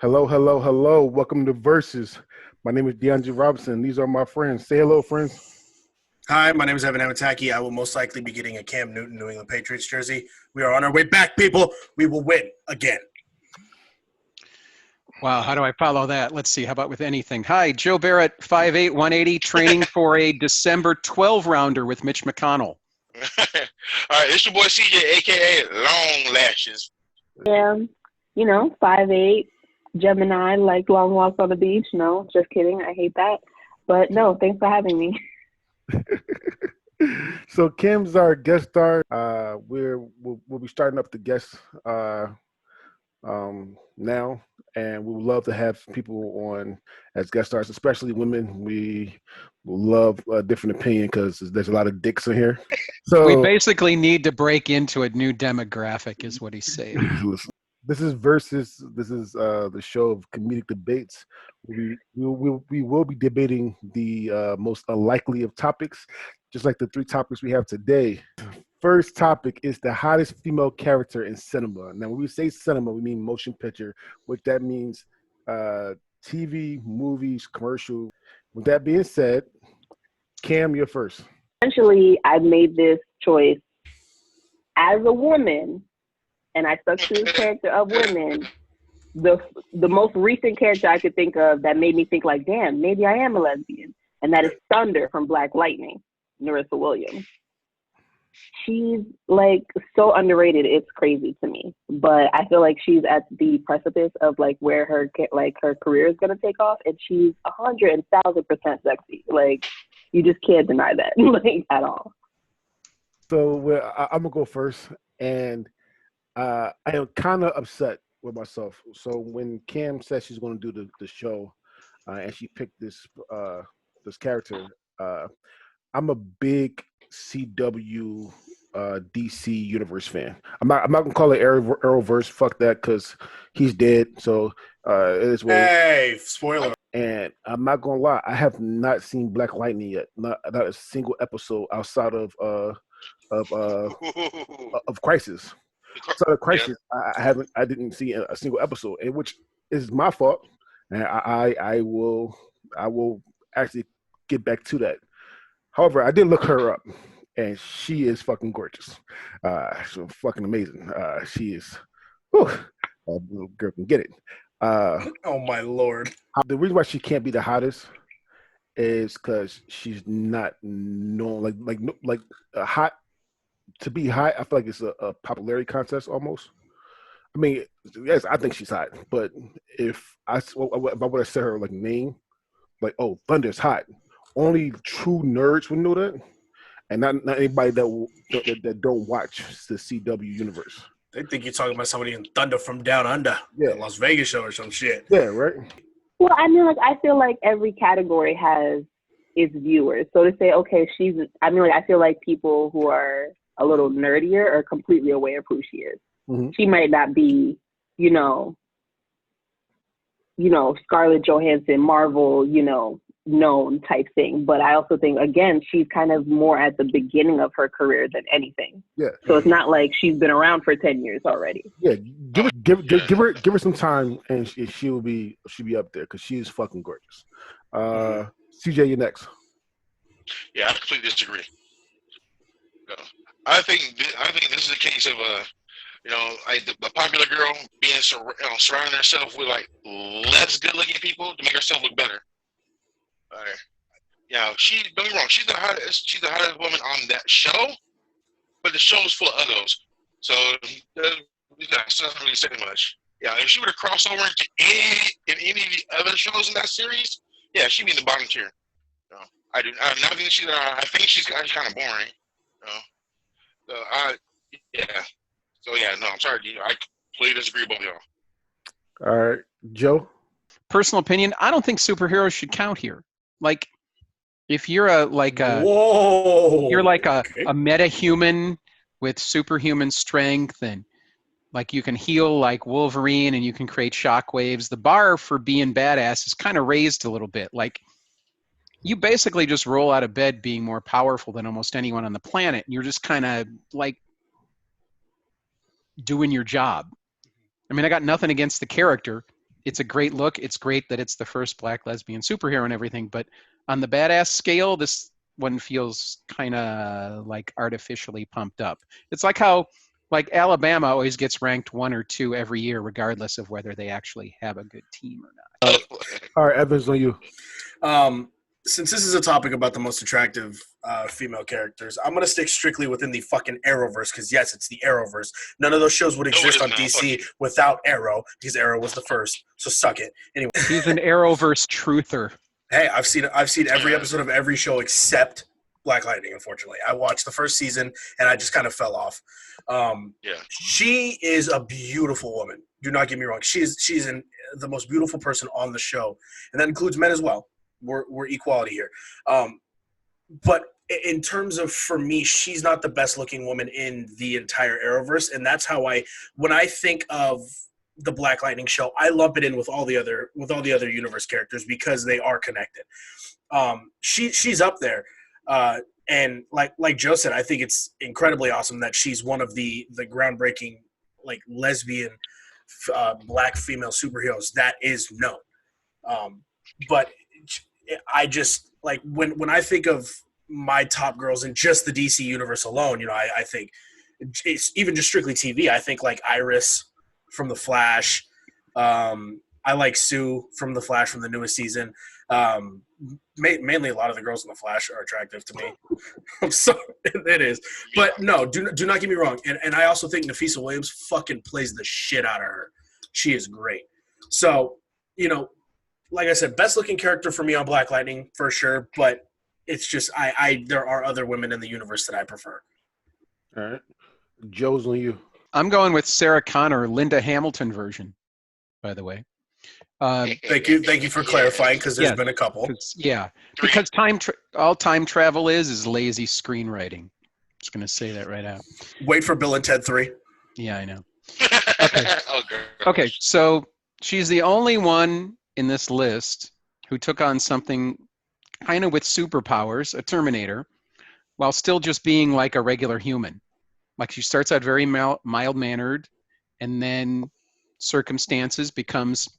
Hello, hello, hello. Welcome to Versus. My name is DeAndre Robinson. These are my friends. Say hello, friends. Hi, my name is Evan Amataki. I will most likely be getting a Cam Newton New England Patriots jersey. We are on our way back, people. We will win again. Wow, how do I follow that? Let's see. How about with anything? Hi, Joe Barrett, 5'8", 180, training for a December 12-rounder with Mitch McConnell. All right, it's your boy CJ, a.k.a. Long Lashes. Yeah, 5'8", Gemini, like long walks on the beach. No, just kidding. I hate that. But no, thanks for having me. So Kim's our guest star. We'll be starting up the guests now, and we would love to have people on as guest stars, especially women. We love a different opinion because there's a lot of dicks in here. So we basically need to break into a new demographic, is what he's saying. This is Versus. This is the show of comedic debates. We will be debating the most unlikely of topics, just like the three topics we have today. First topic is the hottest female character in cinema. Now, when we say cinema, we mean motion picture, which that means TV, movies, commercial. With that being said, Cam, you're first. Essentially, I made this choice as a woman, and I stuck to the character of women. The most recent character I could think of that made me think like, damn, maybe I am a lesbian, and that is Thunder from Black Lightning, Narissa Williams. She's like so underrated, it's crazy to me. But I feel like she's at the precipice of like where her career is gonna take off, and she's 100,000% sexy. Like you just can't deny that, like at all. So I'm gonna go first, and I am kind of upset with myself. So when Cam said she's going to do the show, and she picked this character, I'm a big CW DC Universe fan. I'm not gonna call it Arrowverse. Fuck that, because he's dead. So it is what. Hey, spoiler. And I'm not gonna lie, I have not seen Black Lightning yet. Not a single episode outside of Crisis. So the Crisis, yeah. I didn't see a single episode, and which is my fault, and I will actually get back to that. However, I did look her up, and she is fucking gorgeous. She's fucking amazing. She is, little girl can get it. Oh my lord! The reason why she can't be the hottest is because she's not known like hot. To be hot, I feel like it's a popularity contest almost. I mean, yes, I think she's hot, but if I would have said her like name, like, oh, Thunder's hot, only true nerds would know that, and not anybody that don't watch the CW universe. They think you're talking about somebody in Thunder from Down Under, yeah, the Las Vegas show or some shit. Yeah, right. Well, I mean, like I feel like every category has its viewers. So to say, okay, I feel like people who are a little nerdier are completely aware of who she is. Mm-hmm. She might not be, Scarlett Johansson, Marvel, known type thing. But I also think, again, she's kind of more at the beginning of her career than anything. Yeah. So it's not like she's been around for 10 years already. Yeah. Give her some time, and she'll be up there because she is fucking gorgeous. CJ, you're next. Yeah, I completely disagree. I think this is a case of like the popular girl being surrounding herself with like less good-looking people to make herself look better. Don't get me wrong, she's the hottest woman on that show, but the show is full of others. So that's not really saying much. Yeah, if she were to cross over into any of the other shows in that series, yeah, she'd be in the bottom tier. I think she's kind of boring. I'm sorry, I completely disagree with both of y'all. All right, Joe. Personal opinion: I don't think superheroes should count here. Like, if you're a meta-human with superhuman strength, and like you can heal like Wolverine and you can create shockwaves, the bar for being badass is kind of raised a little bit. Like, you basically just roll out of bed being more powerful than almost anyone on the planet. And you're just kind of like doing your job. I mean, I got nothing against the character. it's a great look. It's great that it's the first black lesbian superhero and everything. But on the badass scale, this one feels kind of like artificially pumped up. It's like how like Alabama always gets ranked 1 or 2 every year, regardless of whether they actually have a good team or not. All right, Evans, on you. Since this is a topic about the most attractive female characters, I'm gonna stick strictly within the fucking Arrowverse because yes, it's the Arrowverse. None of those shows would exist on DC without Arrow because Arrow was the first. So suck it. Anyway, He's an Arrowverse truther. hey, I've seen every episode of every show except Black Lightning. Unfortunately, I watched the first season and I just kind of fell off. She is a beautiful woman. Do not get me wrong. She's the most beautiful person on the show, and that includes men as well. We're equality here. But in terms of, for me, she's not the best looking woman in the entire Arrowverse. And that's how when I think of the Black Lightning show, I lump it in with all the other universe characters because they are connected. She's up there. And like Joe said, I think it's incredibly awesome that she's one of the groundbreaking, like, lesbian black female superheroes that is known. But I just, like, when I think of my top girls in just the DC universe alone, you know, I think it's even just strictly TV. I think like Iris from The Flash. I like Sue from The Flash from the newest season. Mainly a lot of the girls in The Flash are attractive to me. I'm sorry, it is. But no, do not get me wrong. And I also think Nafisa Williams fucking plays the shit out of her. She is great. So, you know, like I said, best looking character for me on Black Lightning for sure, but it's just there are other women in the universe that I prefer. All right. Joe's on you. I'm going with Sarah Connor, Linda Hamilton version, by the way. Thank you for clarifying, because there's been a couple. Because all time travel is lazy screenwriting. Just going to say that right out. Wait for Bill and Ted 3. Yeah, I know. Okay, so she's the only one in this list who took on something kind of with superpowers, a Terminator, while still just being like a regular human. Like, she starts out very mild-mannered, and then circumstances becomes,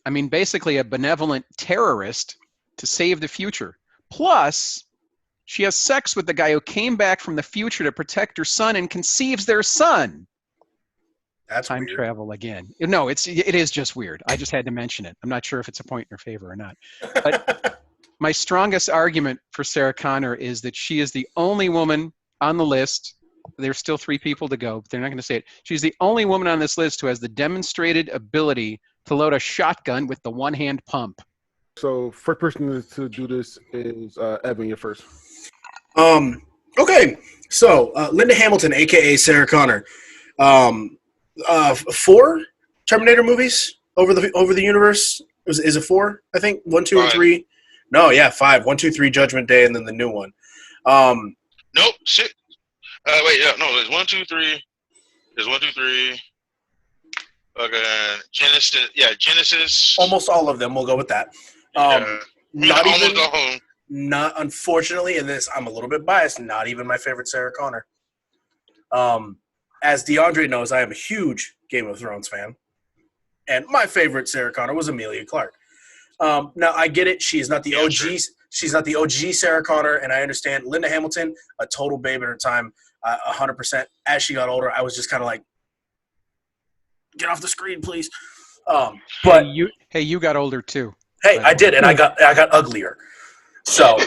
I mean, basically a benevolent terrorist to save the future. Plus, she has sex with the guy who came back from the future to protect her son and conceives their son. That's time weird. Travel again. No, it is just weird. I just had to mention it. I'm not sure if it's a point in her favor or not. But my strongest argument for Sarah Connor is that she is the only woman on the list. There's still 3 people to go, but they're not going to say it. She's the only woman on this list who has the demonstrated ability to load a shotgun with the one-hand pump. So first person to do this is Evan. You're first. Okay. So Linda Hamilton, aka Sarah Connor. 4 Terminator movies over the universe. Is it 4? I think 1, 2, and 3. No, yeah, 5. 1, 2, 3, Judgment Day, and then the new one. Nope. Shit. Wait, yeah, no. There's 1, 2, 3. There's 1, 2, 3. Okay, Genesis. Yeah, Genesis. Almost all of them. We'll go with that. Not unfortunately, in this, I'm a little bit biased. Not even my favorite Sarah Connor. As DeAndre knows, I am a huge Game of Thrones fan, and my favorite Sarah Connor was Emilia Clarke. Now I get it; she's not the OG. Sure. She's not the OG Sarah Connor, and I understand. Linda Hamilton, a total babe at her time, 100%. As she got older, I was just kind of like, get off the screen, please. But you got older too. Hey, I did, and I got uglier. So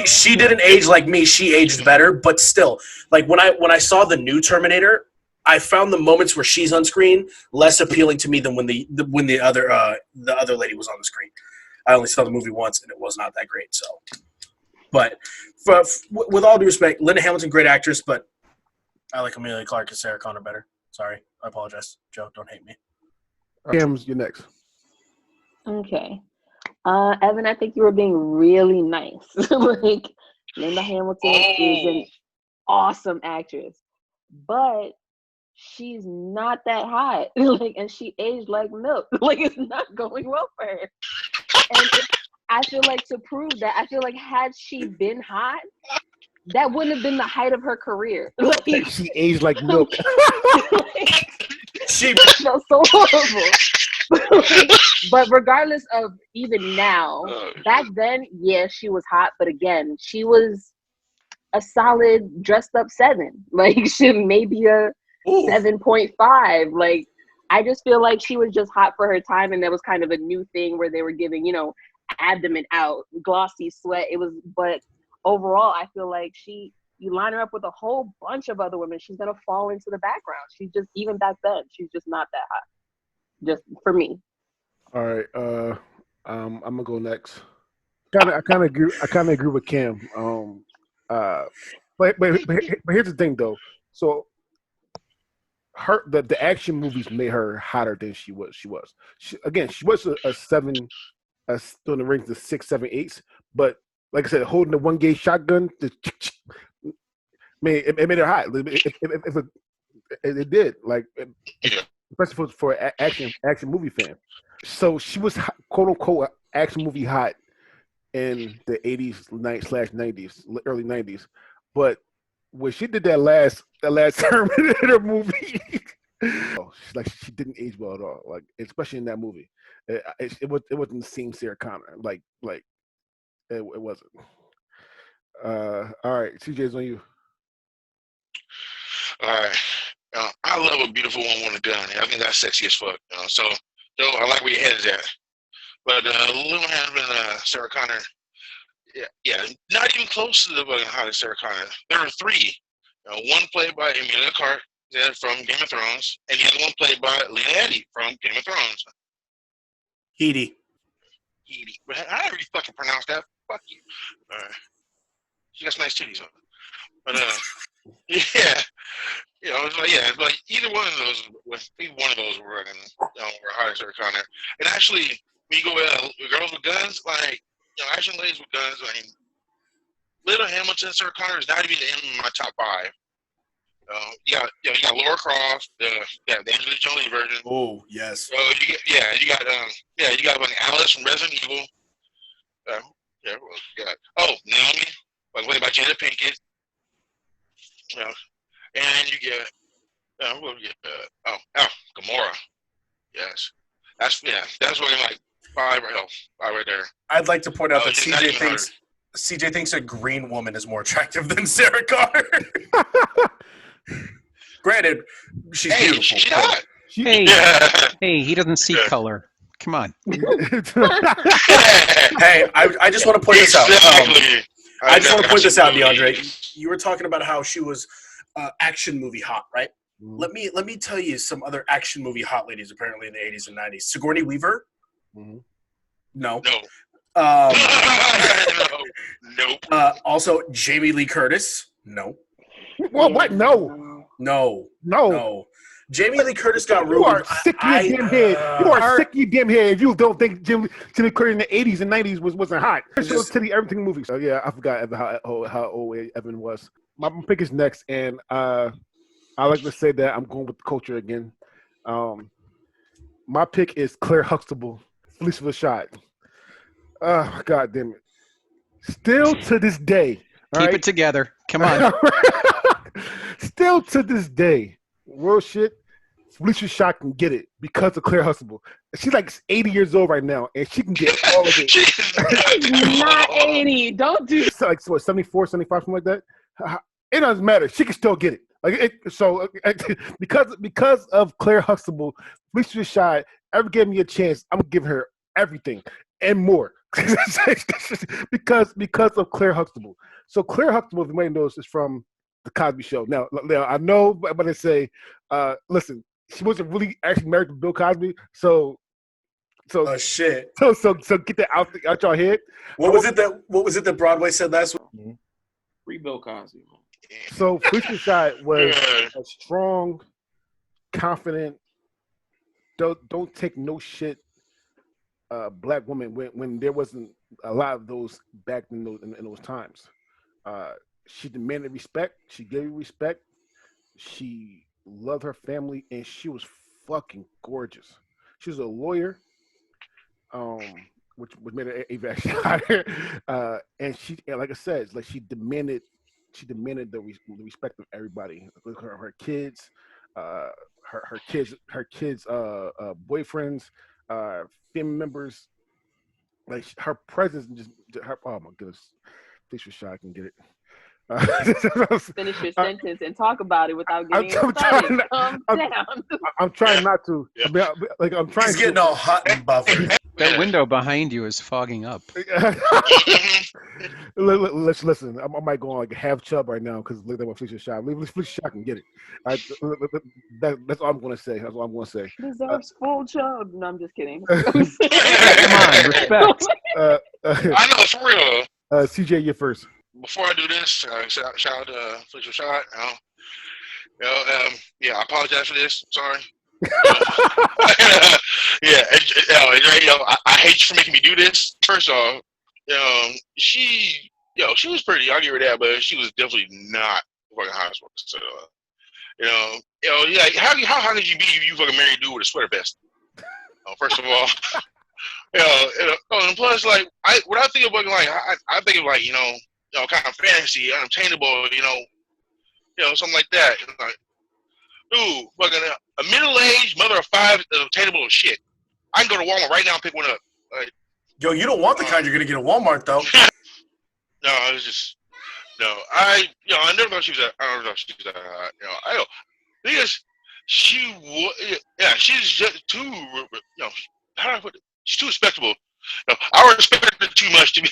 she didn't age like me. She aged better, but still, like when I saw the new Terminator, I found the moments where she's on screen less appealing to me than when the other lady was on the screen. I only saw the movie once, and it was not that great. So, but with all due respect, Linda Hamilton, great actress, but I like Emilia Clarke and Sarah Connor better. Sorry, I apologize, Joe. Don't hate me. Cam's, you're next. Okay. Evan, I think you were being really nice. Like, Linda Hamilton is an awesome actress, but she's not that hot. Like, and she aged like milk. Like, it's not going well for her. And I feel like, to prove that, I feel like had she been hot, that wouldn't have been the height of her career. Like, she aged like milk. Like, she felt so horrible. But regardless of even now, back then, yeah, she was hot. But again, she was a solid dressed up 7. Like she maybe a 7.5. Like I just feel like she was just hot for her time, and that was kind of a new thing where they were giving, abdomen out, glossy sweat. It was, but overall, I feel like you line her up with a whole bunch of other women, she's gonna fall into the background. She's just, even back then, she's just not that hot. Just for me. All right, I'm gonna go next. I kind of agree with Cam. But here's the thing though. So the action movies made her hotter than she was. She was a 7, still in the range of 6, 7, 8s. But like I said, holding the 1 gauge shotgun, it made her hot. It did, like, especially for an action movie fan. So she was quote unquote action movie hot in the 80s / 90s, early 90s. But when she did that last Terminator movie, she didn't age well at all. Like, especially in that movie, it wasn't the same Sarah Connor. Like it wasn't. All right, CJ's on you. All right. I love a beautiful woman on the gun. I think that's sexy as fuck. So I like where your head is at. But Lil has been Sarah Connor. Yeah, not even close to the hottest Sarah Connor. There were 3. One played by Emilia Clarke from Game of Thrones, and the other one played by Lena Headey from Game of Thrones. Headey. I never really fucking pronounce that. Fuck you. She got some nice titties on. But yeah. It's like either one of those, were hotter Sarah Connor. And actually, when you go with girls with guns, like, action ladies with guns, I mean, Little Hamilton, Sarah Connor is not even in my top 5. You got Laura Croft, the Angelina Jolie version. Oh yes. So you got like Alice from Resident Evil. Naomi, played by Jada Pinkett. And you get Gamora. Yes, that's really like 5 right there. I'd like to point out that CJ thinks a green woman is more attractive than Sarah Connor. Granted, she's beautiful. She's hot. Hey, he doesn't see color. Come on. Hey, I just want to point this out. I just want to point this out, DeAndre. You were talking about how she was action movie hot, right? Mm-hmm. Let me tell you some other action movie hot ladies apparently in the 80s and 90s. Sigourney Weaver? Mm-hmm. No. Nope. Also, Jamie Lee Curtis? No. Well, what? No. Jamie Lee Curtis got ruined. You are sick of your damn head. You are sick of your damn head if you don't think Jamie Curtis in the 80s and 90s wasn't hot. It was to the everything movie. So yeah, I forgot how old Evan was. My pick is next, and I like to say that I'm going with the culture again. My pick is Claire Huxtable, Felicia Rashad. Oh, God damn it. Still to this day. Keep it together. Come on. Still to this day, real shit, Felicia Rashad can get it because of Claire Huxtable. She's like 80 years old right now, and she can get all of it. She's not 80. Don't do so, like, so what, 74, 75, something like that? It doesn't matter. She can still get it. Because of Claire Huxtable, Felicia Rashad ever gave me a chance, I'm gonna give her everything and more. because of Claire Huxtable. So Claire Huxtable, if you might know, is from The Cosby Show. Now I know, but I say, listen, she wasn't really actually married to Bill Cosby, so shit. So get that out your head. What was it that Broadway said last week? Free Bill Cosby. So Felicia Rashad was a strong, confident, don't take no shit black woman when there wasn't a lot of those back in those times. She demanded respect. She gave respect. She loved her family, and she was fucking gorgeous. She was a lawyer, which made her even actually higher. And she, like I said, like she demanded the respect of everybody. Her kids, her kids' boyfriends. family members, like her presence and just her. Oh my goodness, please for sure I can get it. Finish your sentence and talk about it without getting I'm excited. Calm down. I'm trying not to. Yeah. I mean, like I'm trying. He's getting all hot and bothered. That window behind you is fogging up. Let's listen. I might go on like a half chub right now because look at what Felicia shot. Felicia shot can get it. That's all I'm gonna say. That's all I'm gonna say. Deserves full chub. No, I'm just kidding. Come on, respect. I know, for real. CJ, you first. Before I do this, shout out to Felicia Shot. Yeah, I apologize for this. Sorry. Yeah, I hate you for making me do this. First off, she was pretty. I'll give her that, but she was definitely not fucking hot as well. So, like how hot could you be if you fucking married a dude with a sweater vest? First of all, and plus, like when I think of fucking like I think of like kind of fantasy, unobtainable, something like that. Like, dude, fucking a middle-aged mother of five is obtainable as shit. I can go to Walmart right now and pick one up. Like, Yo, you don't want the kind you're gonna get at Walmart though. No, it's just I never thought she was. I don't know if she was. I know because she's just too. How do I put it? She's too respectable. I respect her too much to be.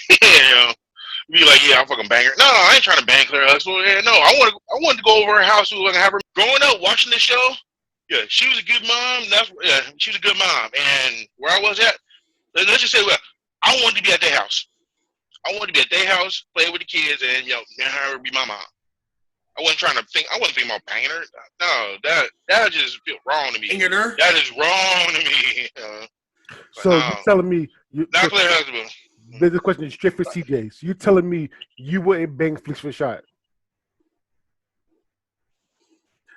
Be like, yeah, I'm fucking bang her. No, I ain't trying to bang Claire Huxtable. Yeah, no, I wanted to go over her house and have her. Growing up, watching this show, yeah, she was a good mom. She was a good mom. And where I was at, let's just say, well, I wanted to be at their house. I wanted to be at their house, play with the kids, and have her be my mom. I wasn't thinking about banging her. No, that just feel wrong to me. Banging her? That is wrong to me. So you're telling me not Claire Huxtable. This question is straight for CJ. So you telling me you wouldn't bang Felicia Rashad?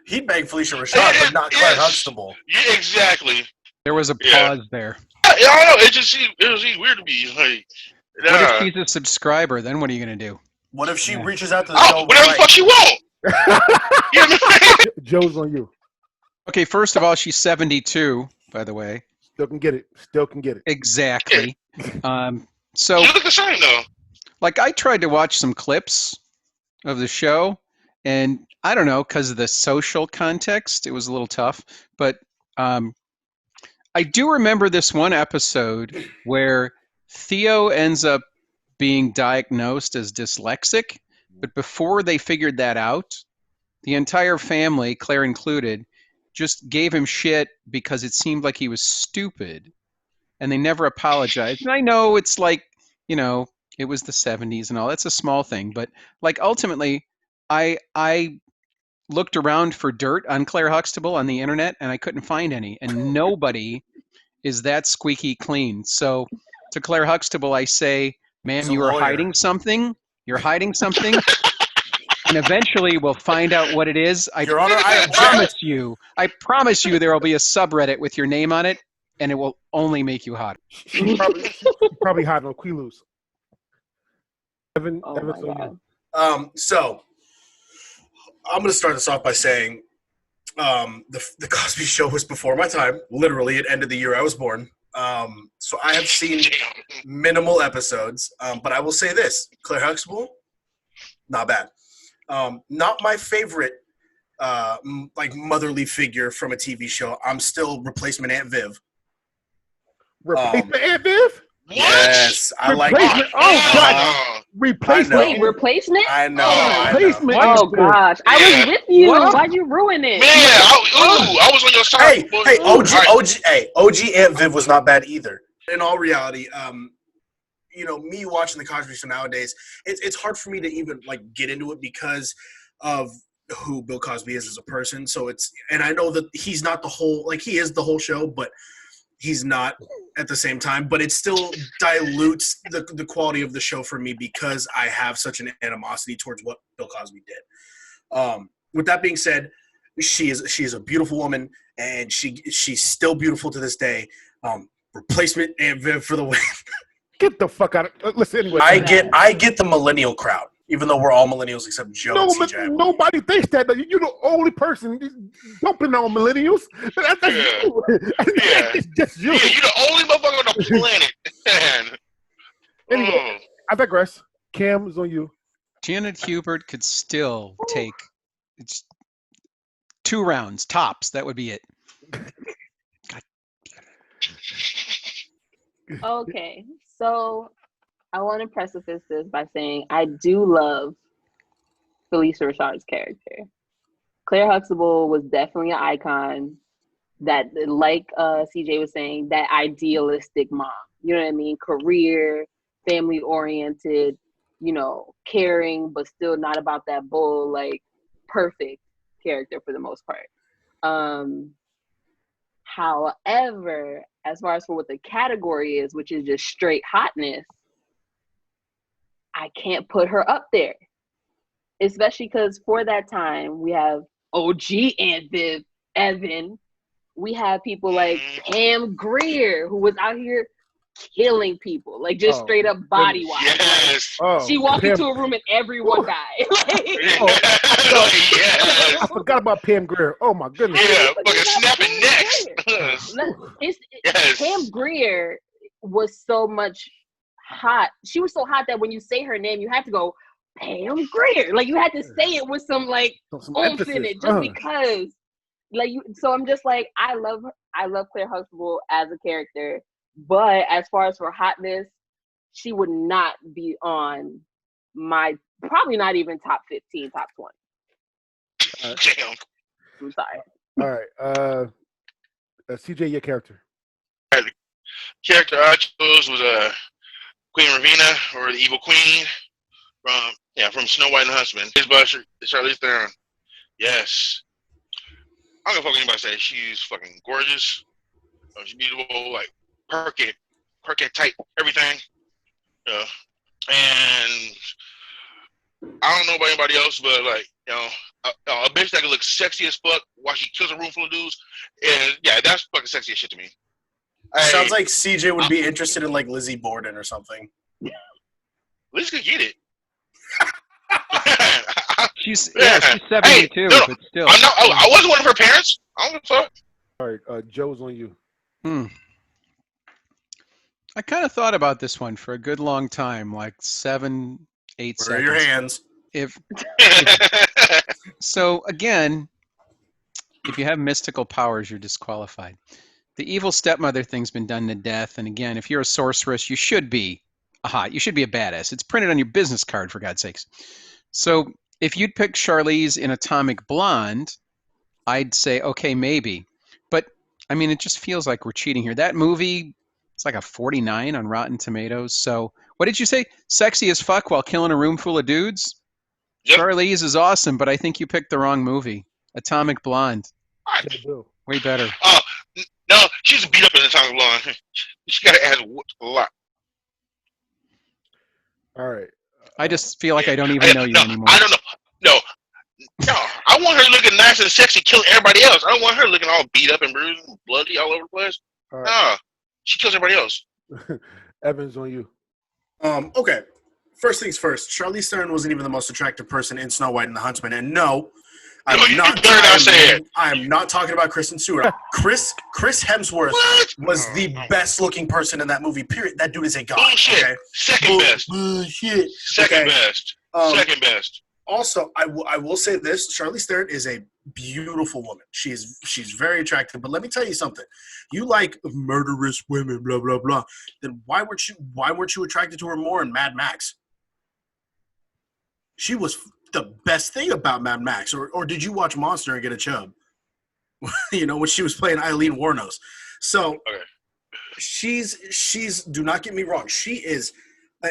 He'd bang Felicia Rashad, but not Claire Huxtable. Yeah, exactly. There was a pause there. Yeah, I know. It was weird to me. Like, what if she's a subscriber? Then what are you gonna do? What if she reaches out to the show? Whatever the fuck she want. Joe's on you. Okay, first of all, she's 72, by the way. Still can get it. Exactly. So you look the same though. Like I tried to watch some clips of the show, and I don't know, because of the social context, it was a little tough. But I do remember this one episode where Theo ends up being diagnosed as dyslexic, but before they figured that out, the entire family, Claire included, just gave him shit because it seemed like he was stupid, and they never apologized. And I know it's like, it was the 70s and all. That's a small thing, but like ultimately, I looked around for dirt on Claire Huxtable on the internet, and I couldn't find any, and nobody is that squeaky clean. So to Claire Huxtable, I say, ma'am, you are hiding something. You're hiding something. And eventually we'll find out what it is. Your Honor, I promise you there will be a subreddit with your name on it, and it will only make you hot. She's probably hot on Quilus. Evan, so I'm going to start this off by saying the Cosby Show was before my time. Literally, it ended the year I was born. So I have seen minimal episodes, but I will say this: Claire Huxtable, not bad. Not my favorite, like motherly figure from a TV show. I'm still replacement Aunt Viv. Replacement Aunt Viv? What? Yes, I like. Oh God! Replacement. Wait, replacement? I know. Replacement. Oh gosh, I was with you. Why'd you ruin it? Man, I was on your side. OG Aunt Viv was not bad either. In all reality, me watching the Cosby Show nowadays, it's hard for me to even like get into it because of who Bill Cosby is as a person. So and I know that he's not the whole, like he is the whole show, but he's not at the same time. But it still dilutes the quality of the show for me because I have such an animosity towards what Bill Cosby did. With that being said, she is a beautiful woman, and she's still beautiful to this day. Replacement Aunt Viv for the win. Get the fuck out of. Listen, anyway. I get the millennial crowd. Even though we're all millennials except Joe and CJ. Nobody thinks that. You're the only person dumping on millennials. That's you. It's just you. Yeah, you're the only motherfucker on the planet. Man. Anyway, I digress. Cam is on you. Janet Hubert could still take 2 rounds tops. That would be it. God. Okay, so I want to preface this by saying I do love Felicia Rashad's character. Claire Huxtable was definitely an icon. That, like CJ was saying, that idealistic mom. You know what I mean? Career, family oriented, caring, but still not about that bull, like perfect character for the most part. However, as far as for what the category is, which is just straight hotness, I can't put her up there. Especially because for that time, we have OG and Viv Evan. We have people like Pam Grier, who was out here killing people, like just straight up body wise. Yes. Like, she walked into a room and everyone died. Yes. I forgot about Pam Grier. Oh my goodness. Yeah, fucking snapping necks. Yes. Pam Grier was so much hot. She was so hot that when you say her name, you have to go Pam Grier. Like you had to say it with some oomph in it, just because. So I'm just like, I love Claire Huxtable as a character, but as far as for hotness, she would not be on my, probably not even top 15, top 20. Damn. I'm sorry. All right. CJ, your character. The character I chose was Queen Ravina, or the Evil Queen from Snow White and the Huntsman. It's by Charlize Theron. Yes. I don't give a fuck what anybody say. She's fucking gorgeous. She's beautiful, like perfect type, everything. And I don't know about anybody else, but a bitch that can look sexy as fuck while she kills a room full of dudes, and that's fucking sexy as shit to me. Sounds like CJ would be interested in like Lizzie Borden or something. Liz could get it. She's 72, but still. I wasn't one of her parents. I don't give a fuck. All right, Joe's on you. I kind of thought about this one for a good long time, like 7, 8 seconds. Where are your hands? So again, if you have mystical powers, you're disqualified. The evil stepmother thing's been done to death, and again, if you're a sorceress, you should be you should be a badass. It's printed on your business card, for God's sakes. So if you'd pick Charlize in Atomic Blonde, I'd say, okay, maybe. But, I mean, it just feels like we're cheating here. That movie, it's like a 49 on Rotten Tomatoes. So what did you say? Sexy as fuck while killing a room full of dudes? Yep. Charlize is awesome, but I think you picked the wrong movie. Atomic Blonde. Way better. No, she's beat up in Atomic Blonde. She got her ass whooped a lot. All right. I just feel like I don't even know you anymore. I don't know. No. I want her looking nice and sexy, killing everybody else. I don't want her looking all beat up and bruised and bloody all over the place. Right. No, she kills everybody else. Evans, on you. Okay. First things first. Charlize Theron wasn't even the most attractive person in Snow White and the Huntsman, and no, I'm not talking about Kristen Stewart. Chris Hemsworth was the best looking person in that movie. Period. That dude is a god. Bullshit. Okay? Second best. Bullshit. Second best. Second best. Also, I will say this: Charlize Theron is a beautiful woman. She's very attractive. But let me tell you something: you like murderous women, blah blah blah. Then why weren't you attracted to her more in Mad Max? She was the best thing about Mad Max. Or did you watch Monster and get a chub? When she was playing Eileen Wuornos. So she's. Do not get me wrong. She is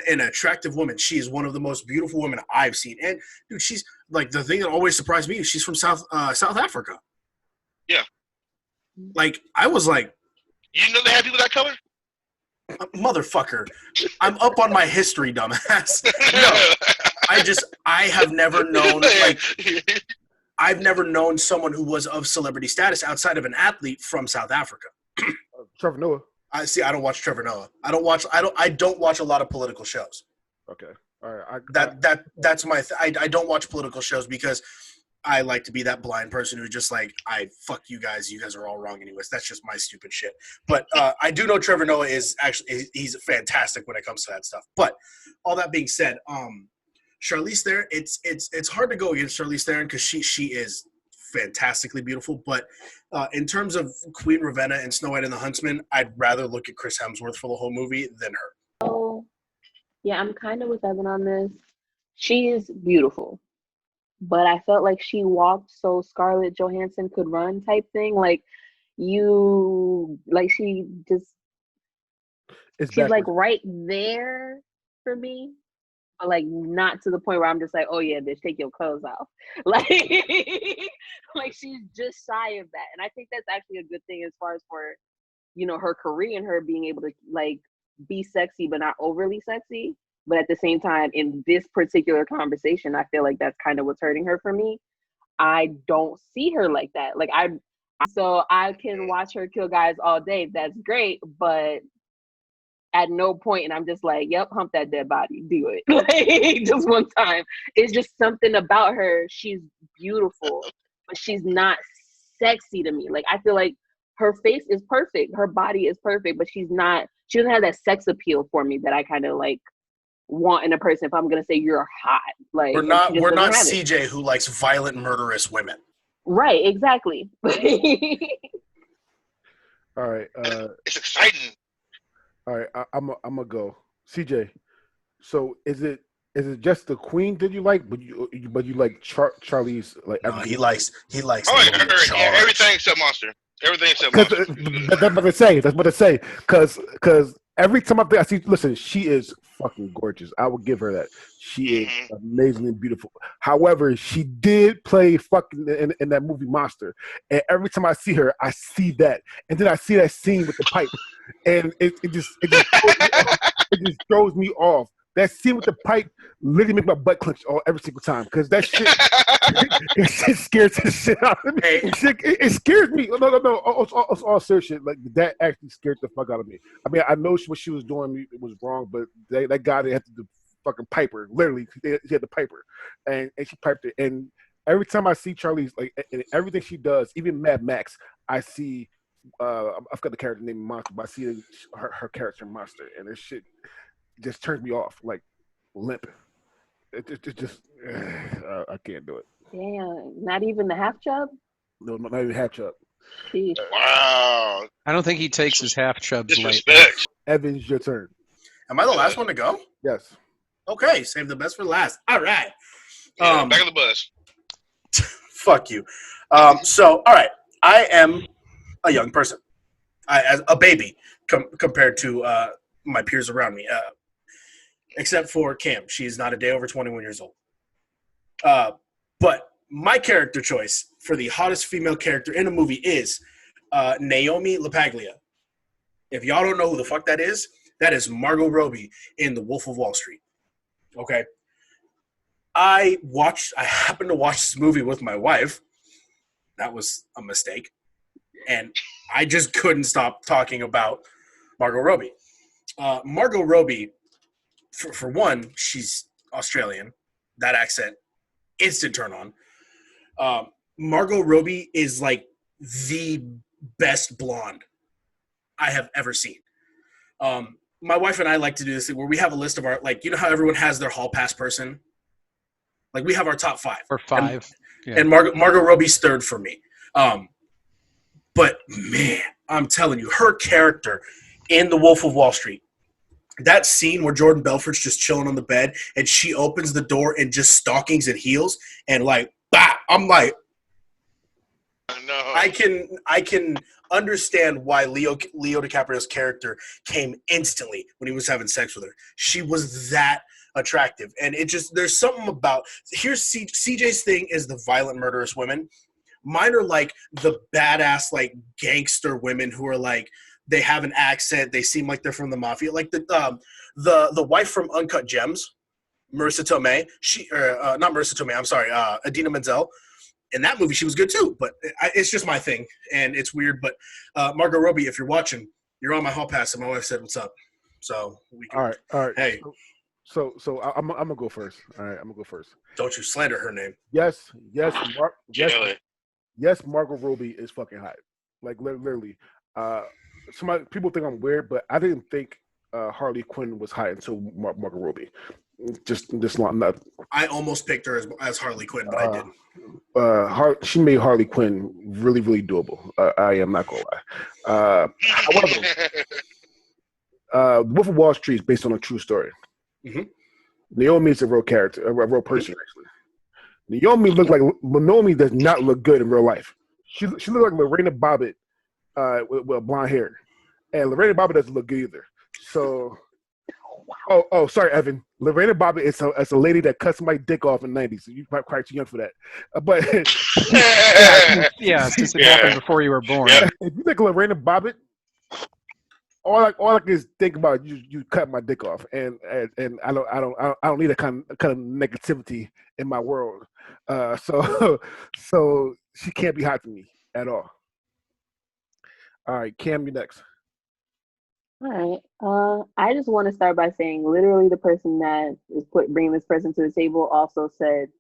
an attractive woman. She is one of the most beautiful women I've seen. And dude, she's like, the thing that always surprised me is she's from South Africa. Yeah. Like, I was like, you know they have people that color? Motherfucker. I'm up on my history, dumbass. No. I have never known, I've never known someone who was of celebrity status outside of an athlete from South Africa. Trevor Noah. I don't watch Trevor Noah. I don't watch a lot of political shows. Okay. All right. That's my. I don't watch political shows because I like to be that blind person who's just like, I fuck you guys. You guys are all wrong anyways. That's just my stupid shit. But I do know Trevor Noah is actually he's fantastic when it comes to that stuff. But all that being said, Charlize Theron, it's hard to go against Charlize Theron because she is fantastically beautiful. But in terms of Queen Ravenna and Snow White and the Huntsman, I'd rather look at Chris Hemsworth for the whole movie than her. Oh, yeah, I'm kind of with Evan on this. She is beautiful, but I felt like she walked so Scarlett Johansson could run type thing. Like she just she's like right there for me, but like not to the point where I'm just like, oh yeah, bitch, take your clothes off. Like, like she's just shy of that, and I think that's actually a good thing as far as for her career and her being able to like be sexy but not overly sexy. But at the same time, in this particular conversation, I feel like that's kind of what's hurting her for me. I don't see her like that. Like so I can watch her kill guys all day. That's great, but at no point, and I'm just like, yep, hump that dead body, do it. Like just one time. It's just something about her. She's beautiful, but she's not sexy to me. Like I feel like her face is perfect, her body is perfect, but she doesn't have that sex appeal for me that I kind of like want in a person. If I'm gonna say you're hot, like we're not CJ who likes violent, murderous women. Right, exactly. All right. It's exciting. All right, I'm gonna go. CJ. So is it just the Queen that you like, but you like Charlie's like? No, he likes. Oh, everything except Monster. Everything except Monster. That's what I say. Because every time I see, listen, she is fucking gorgeous. I will give her that. She is amazingly beautiful. However, she did play fucking in that movie Monster, and every time I see her, I see that, and then I see that scene with the pipe, and it just throws me off. That scene with the pipe literally makes my butt clench every single time because that shit, it scares the shit out of me. It scares me. No. It's all serious shit. Like that actually scared the fuck out of me. I mean, I know what she was doing was wrong, but that guy they had to fucking pipe her. Literally, he had to pipe her, and she piped it. And every time I see Charlize, like and everything she does, even Mad Max, I see. I've got the character named Monster, but I see her character Monster, and this shit just turns me off, like limp. It just I can't do it. Damn, not even the half chub? No, not even half chub. Jeez. Wow. I don't think he takes his half chubs late. Disrespect. Evans, your turn. Am I the last one to go? Yes. Okay, save the best for last. All right. Yeah, back of the bus. Fuck you. So, all right. I am a young person. As a baby compared to my peers around me. Except for Cam. She's not a day over 21 years old. But my character choice for the hottest female character in a movie is Naomi LaPaglia. If y'all don't know who the fuck that is Margot Robbie in The Wolf of Wall Street. Okay? I happened to watch this movie with my wife. That was a mistake. And I just couldn't stop talking about Margot Robbie. Margot Robbie, for one, she's Australian. That accent, instant turn on. Margot Robbie is like the best blonde I have ever seen. My wife and I like to do this thing where we have a list of our, like, you know how everyone has their hall pass person? Like, we have our top 5. Or 5. And Margot Robbie's third for me. But, man, I'm telling you, her character in The Wolf of Wall Street, that scene where Jordan Belfort's just chilling on the bed and she opens the door in just stockings and heels and, like, bah! I'm like, No. I can understand why Leo DiCaprio's character came instantly when he was having sex with her. She was that attractive. And it just, there's something about, here's CJ's thing is the violent, murderous women. Mine are like the badass, like gangster women who are like, they have an accent. They seem like they're from the mafia. Like the wife from Uncut Gems, Marissa Tomei. Not Marissa Tomei. I'm sorry, Idina Menzel. In that movie, she was good too. But it's just my thing, and it's weird. But Margot Robbie, if you're watching, you're on my hall pass, and my wife said, "What's up?" So we can. All right. Hey. I'm gonna go first. All right, I'm gonna go first. Don't you slander her name. Yes, Jelly. yes. Margot Robbie is fucking hot. Like literally. People think I'm weird, but I didn't think Harley Quinn was hot until Margot Robbie. Just not. I almost picked her as Harley Quinn, but I didn't. She made Harley Quinn really, really doable. I am not gonna lie. However, Wolf of Wall Street is based on a true story. Mm-hmm. Naomi is a real character, a real person actually. Naomi does not look good in real life. She looks like Lorena Bobbitt with blonde hair, and Lorena Bobbitt doesn't look good either. So, sorry, Evan. Lorena Bobbitt is a lady that cut somebody's dick off in the '90s. So you might quite too young for that, but since it happened before you were born. Yeah. if you think Lorena Bobbitt, all I can is think about you cut my dick off, and I don't need that kind of negativity in my world. So she can't be hot to me at all. All right, Cam, you next. All right. I just want to start by saying, literally, the person that is bringing this person to the table also said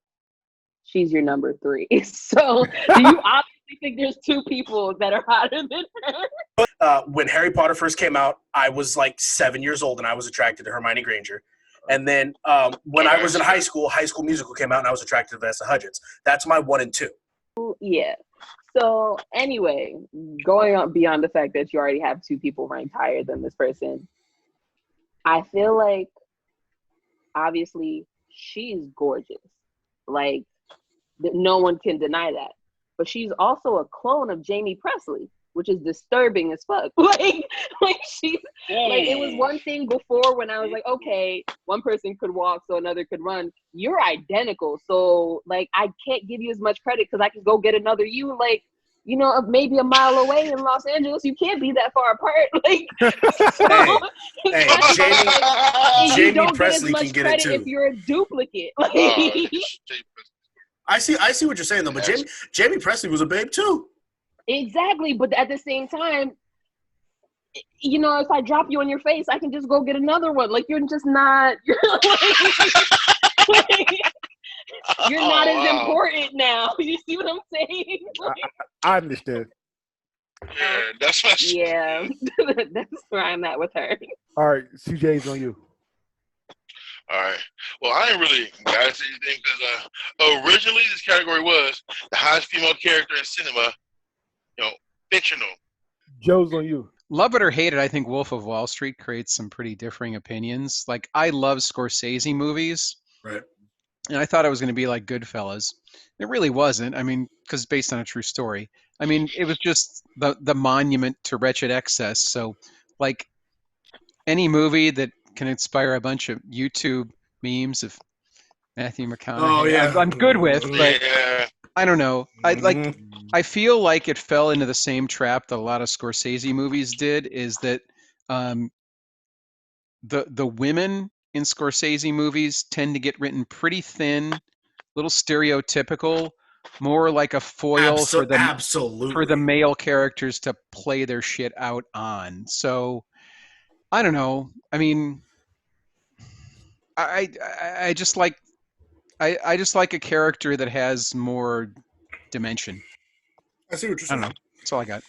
she's your number 3. So, do you obviously think there's 2 people that are hotter than her? When Harry Potter first came out, I was like 7 years old, and I was attracted to Hermione Granger. And then when I was in high School Musical came out, and I was attracted to Vanessa Hudgens. That's my 1 and 2. Yeah. So anyway, going on beyond the fact that you already have 2 people ranked higher than this person, I feel like obviously she's gorgeous. Like no one can deny that. But she's also a clone of Jamie Presley, which is disturbing as fuck. Like she's like, it was one thing before when I was like, okay, one person could walk so another could run. You're identical, so like I can't give you as much credit because I can go get another you, like, you know, maybe a mile away in Los Angeles. You can't be that far apart. Like, so, Jamie Presley can get it too if you're a duplicate. Like, I see what you're saying though, but Jamie Presley was a babe too. Exactly, but at the same time, you know, if I drop you on your face, I can just go get another one. Like, you're just not. You're not as important now. You see what I'm saying? I understand. Yeah, that's what. Yeah, that's where I'm at with her. All right, CJ's on you. All right. Well, I ain't really got to say anything because originally this category was the highest female character in cinema. Fictional. Joe's on you. Love it or hate it, I think Wolf of Wall Street creates some pretty differing opinions. Like, I love Scorsese movies. Right. And I thought it was going to be like Goodfellas. It really wasn't. I mean, because it's based on a true story. I mean, it was just the monument to wretched excess. So, like, any movie that can inspire a bunch of YouTube memes of Matthew McConaughey, I'm good with, but I don't know. I feel like it fell into the same trap that a lot of Scorsese movies did, is that the women in Scorsese movies tend to get written pretty thin, little stereotypical, more like a foil for the male characters to play their shit out on. So I don't know. I mean, I just like I just like a character that has more dimension. I see what you're saying. I don't know. That's all I got.